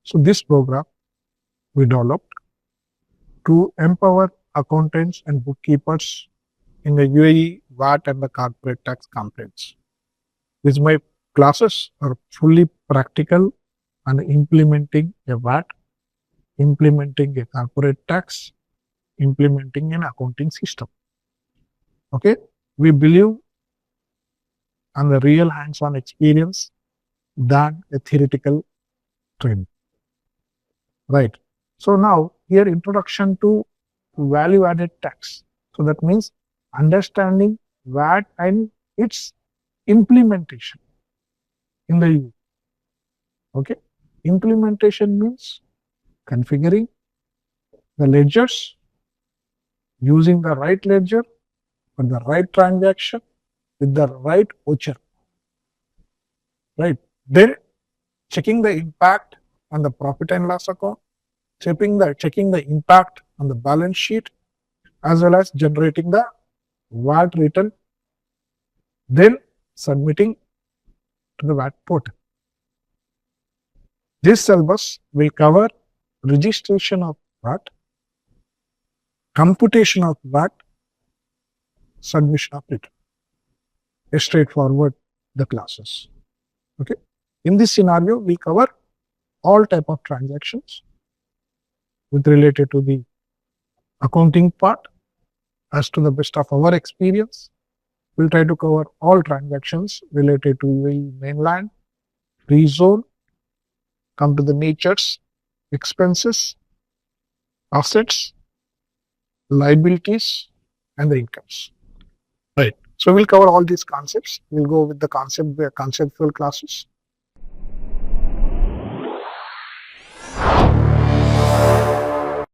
So this program we developed to empower accountants and bookkeepers in the UAE VAT and the corporate tax compliance. These my classes are fully practical and implementing a VAT, implementing a corporate tax, implementing an accounting system. Okay, we believe on the real hands-on experience than a theoretical training. Right. So now here introduction to value-added tax. So that means understanding VAT and its implementation in the EU. Okay. Implementation means configuring the ledgers, using the right ledger for the right transaction with the right voucher. Right. Then checking the impact on the profit and loss account, checking the impact on the balance sheet, as well as generating the VAT return, then submitting to the VAT portal. This syllabus will cover registration of VAT, computation of VAT, submission of return. A straightforward the classes. Okay. In this scenario, we cover all type of transactions with related to the accounting part. As to the best of our experience, we'll try to cover all transactions related to UAE mainland, free zone, come to the natures, expenses, assets, liabilities, and the incomes. Right. So we'll cover all these concepts. We'll go with the conceptual classes.